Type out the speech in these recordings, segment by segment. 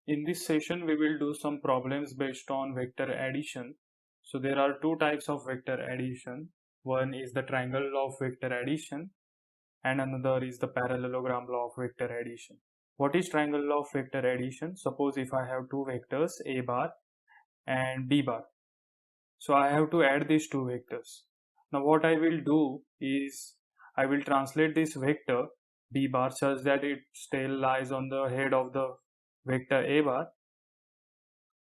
In this session, we will do some problems based on vector addition. So there are two types of vector addition. One is the triangle law of vector addition and another is the parallelogram law of vector addition. What is triangle law of vector addition? Suppose if I have two vectors a bar and b bar. So I have to add these two vectors. Now what I will do is I will translate this vector b bar such that it still lies on the head of the vector a bar.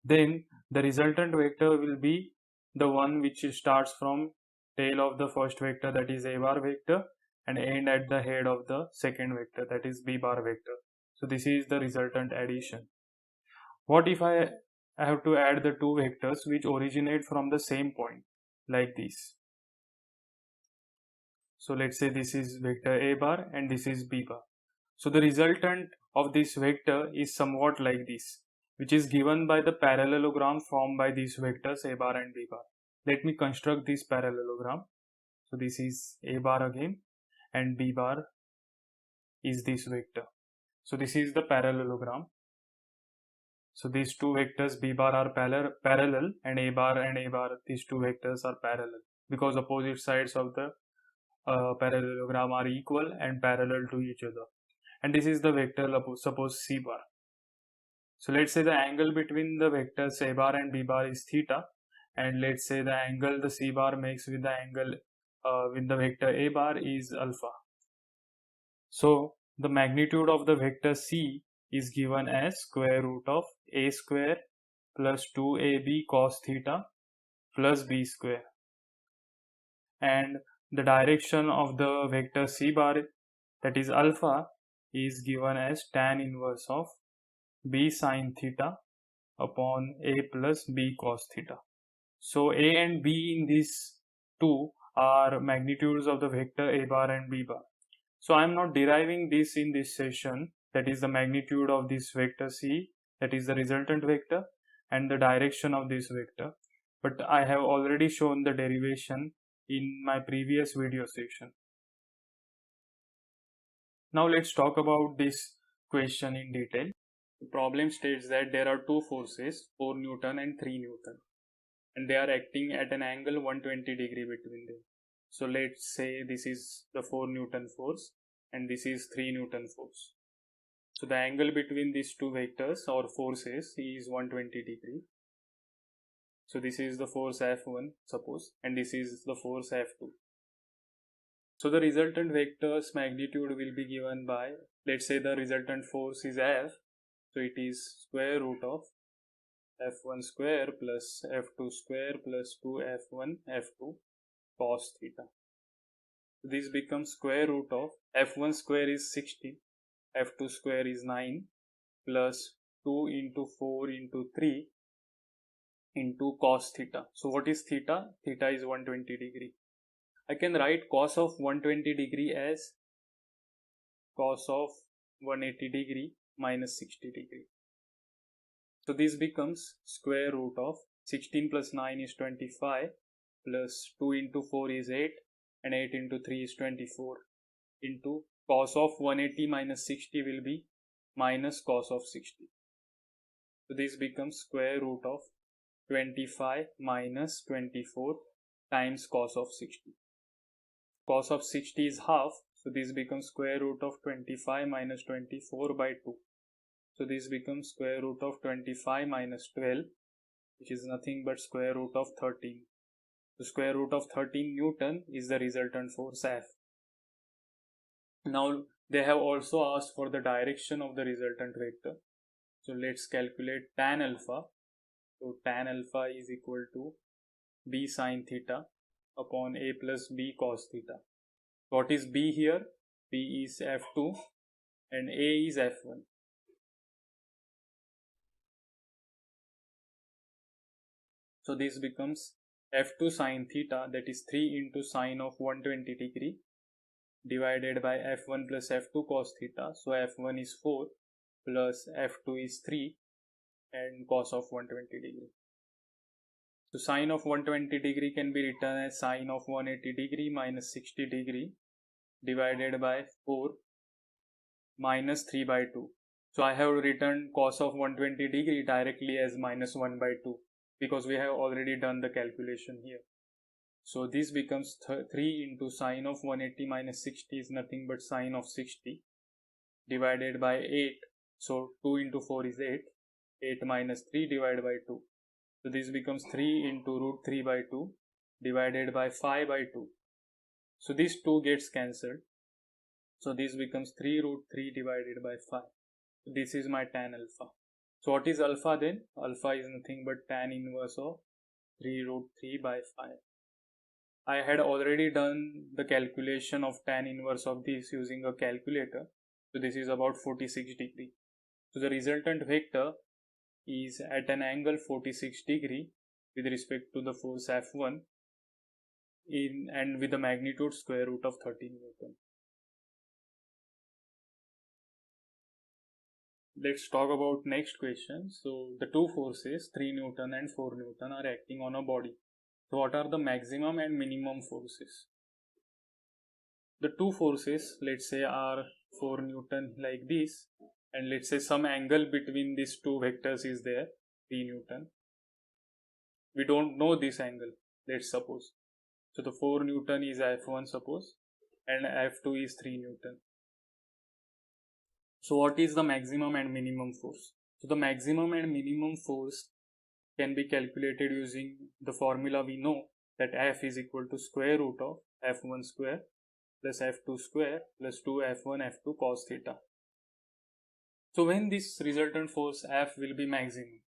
Then the resultant vector will be the one which starts from tail of the first vector, that is a bar vector, and end at the head of the second vector, that is b bar vector. So this is the resultant addition. What if I have to add the two vectors which originate from the same point, like this? So let's say this is vector a bar and this is b bar. So the resultant of this vector is somewhat like this, which is given by the parallelogram formed by these vectors a bar and b bar. Let me construct this parallelogram. So this is a bar again and b bar is this vector. So this is the parallelogram. So these two vectors b bar are parallel and a bar, these two vectors are parallel because opposite sides of the parallelogram are equal and parallel to each other. And this is the vector, suppose c bar. So let's say the angle between the vectors a bar and b bar is theta, and let's say the angle the c bar makes with the angle with the vector a bar is alpha. So the magnitude of the vector c is given as square root of a square plus 2ab cos theta plus b square, and the direction of the vector c bar, that is alpha, is given as tan inverse of b sin theta upon a plus b cos theta. So a and b in these two are magnitudes of the vector a bar and b bar. So I am not deriving this in this session, that is the magnitude of this vector c, that is the resultant vector, and the direction of this vector, but I have already shown the derivation in my previous video session. Now let's talk about this question in detail. The problem states that there are two forces, 4 Newton and 3 Newton, and they are acting at an angle 120 degree between them. So let's say this is the 4 Newton force and this is 3 Newton force. So the angle between these two vectors or forces is 120 degree. So this is the force F1, suppose, and this is the force F2. So the resultant vector's magnitude will be given by, let's say the resultant force is F, so it is square root of F1 square plus F2 square plus 2F1 F2 cos theta. This becomes square root of F1 square is 60, F2 square is 9 plus 2 into 4 into 3 into cos theta. So what is theta? Theta is 120 degree. I can write cos of 120 degree as cos of 180 degree minus 60 degree. So this becomes square root of 16 plus 9 is 25 plus 2 into 4 is 8 and 8 into 3 is 24 into cos of 180 minus 60 will be minus cos of 60. So this becomes square root of 25 minus 24 times cos of 60. Cos of 60 is half, so this becomes square root of 25 minus 24 by 2. So this becomes square root of 25 minus 12, which is nothing but square root of 13. So square root of 13 Newton is the resultant force F. Now they have also asked for the direction of the resultant vector. So let's calculate tan alpha. So tan alpha is equal to b sin theta upon a plus b cos theta. What is b here? B is F2 and a is F1. So this becomes F2 sin theta, that is 3 into sine of 120 degree divided by F1 plus F2 cos theta. So F1 is 4 plus F2 is 3 and cos of 120 degree. So sine of 120 degree can be written as sine of 180 degree minus 60 degree divided by 4 minus 3 by 2. So I have written cos of 120 degree directly as minus 1 by 2 because we have already done the calculation here. So this becomes 3 into sine of 180 minus 60 is nothing but sine of 60 divided by 8. So 2 into 4 is 8. 8 minus 3 divided by 2. So this becomes 3 into root 3 by 2 divided by 5 by 2. So this 2 gets cancelled. So this becomes 3 root 3 divided by 5. So this is my tan alpha. So what is alpha then? Alpha is nothing but tan inverse of 3 root 3 by 5. I had already done the calculation of tan inverse of this using a calculator. So this is about 46 degree. So the resultant vector is at an angle 46 degree with respect to the force F1 and with the magnitude square root of 13 Newton. Let's talk about next question. So the two forces 3 Newton and 4 Newton are acting on a body. So what are the maximum and minimum forces? The two forces, let's say, are 4 Newton like this, and let's say some angle between these two vectors is there, 3 Newton. We don't know this angle, let's suppose. So the 4 Newton is F1 suppose, and F2 is 3 Newton. So what is the maximum and minimum force? So the maximum and minimum force can be calculated using the formula we know, that F is equal to square root of F1 square plus F2 square plus 2 F1 F2 cos theta. So when this resultant force F will be maximum,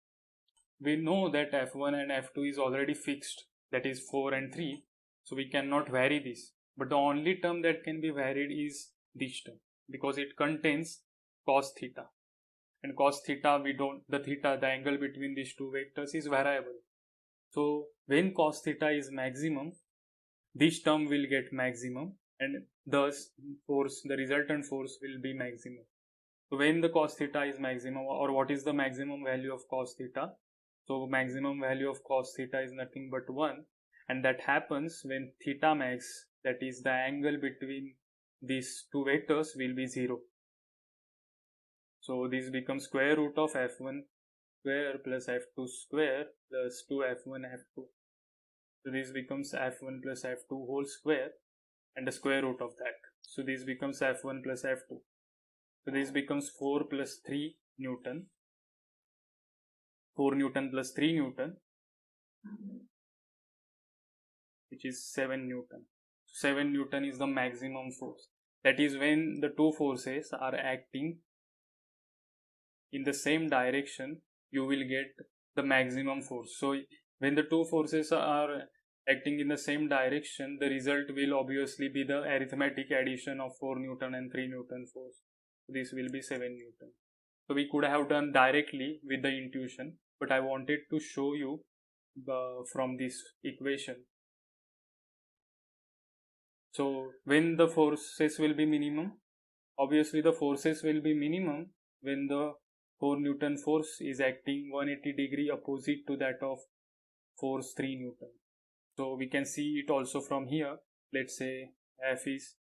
we know that F1 and F2 is already fixed, that is 4 and 3, so we cannot vary this. But the only term that can be varied is this term because it contains cos theta, and cos theta the angle between these two vectors is variable. So when cos theta is maximum, this term will get maximum, and thus the resultant force will be maximum. So when the cos theta is maximum, or what is the maximum value of cos theta? So maximum value of cos theta is nothing but 1, and that happens when theta max, that is the angle between these two vectors, will be 0. So this becomes square root of F1 square plus F2 square plus 2 F1 F2. So this becomes F1 plus F2 whole square and the square root of that. So this becomes F1 plus F2. So this becomes 4 plus 3 Newton. 4 Newton plus 3 Newton, which is 7 Newton. 7 Newton is the maximum force. That is when the two forces are acting in the same direction, you will get the maximum force. So when the two forces are acting in the same direction, the result will obviously be the arithmetic addition of 4 Newton and 3 Newton force. This will be 7 Newton. So we could have done directly with the intuition, but I wanted to show you from this equation. So when the forces will be minimum, obviously the forces will be minimum when the 4 Newton force is acting 180 degree opposite to that of force 3 Newton. So we can see it also from here. Let's say F is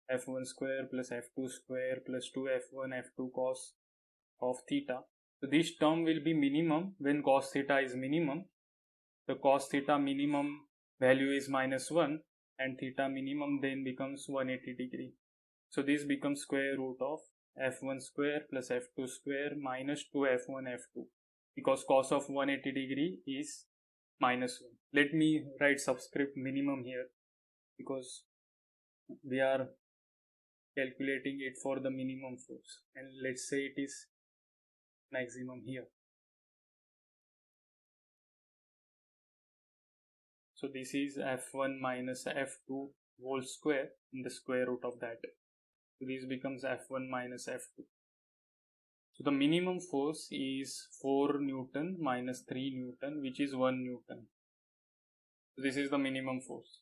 F1 square plus F2 square plus 2 F1 F2 cos of theta. So this term will be minimum when cos theta is minimum. The cos theta minimum value is minus 1 and theta minimum then becomes 180 degree. So this becomes square root of F1 square plus F2 square minus 2 F1 F2, because cos of 180 degree is minus 1. Let me write subscript minimum here because we are calculating it for the minimum force, and let's say it is maximum here. So this is F1 minus F2 whole square in the square root of that. So this becomes F1 minus F2. So the minimum force is 4 Newton minus 3 Newton, which is 1 Newton. So this is the minimum force.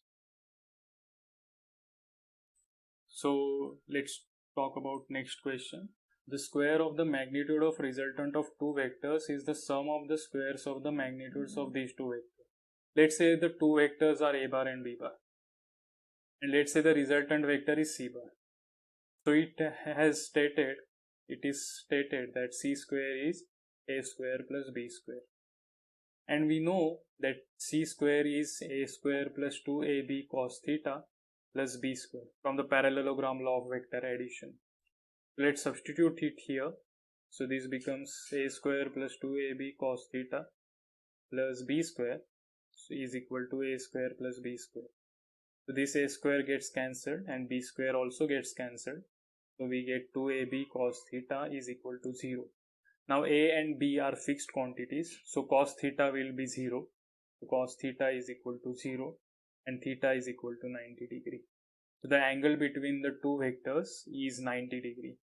So let's talk about next question. The square of the magnitude of resultant of two vectors is the sum of the squares of the magnitudes of these two vectors. Let's say the two vectors are A bar and B bar, and let's say the resultant vector is C bar. So it has stated it is stated that c square is a square plus b square. And we know that c square is a square plus 2ab cos theta plus b square from the parallelogram law of vector addition. Let's substitute it here. So this becomes a square plus 2ab cos theta plus b square is equal to a square plus b square. So this a square gets cancelled and b square also gets cancelled. So we get 2ab cos theta is equal to 0. Now a and b are fixed quantities. So cos theta will be 0. So cos theta is equal to 0 and theta is equal to 90 degree. So the angle between the two vectors is 90 degree.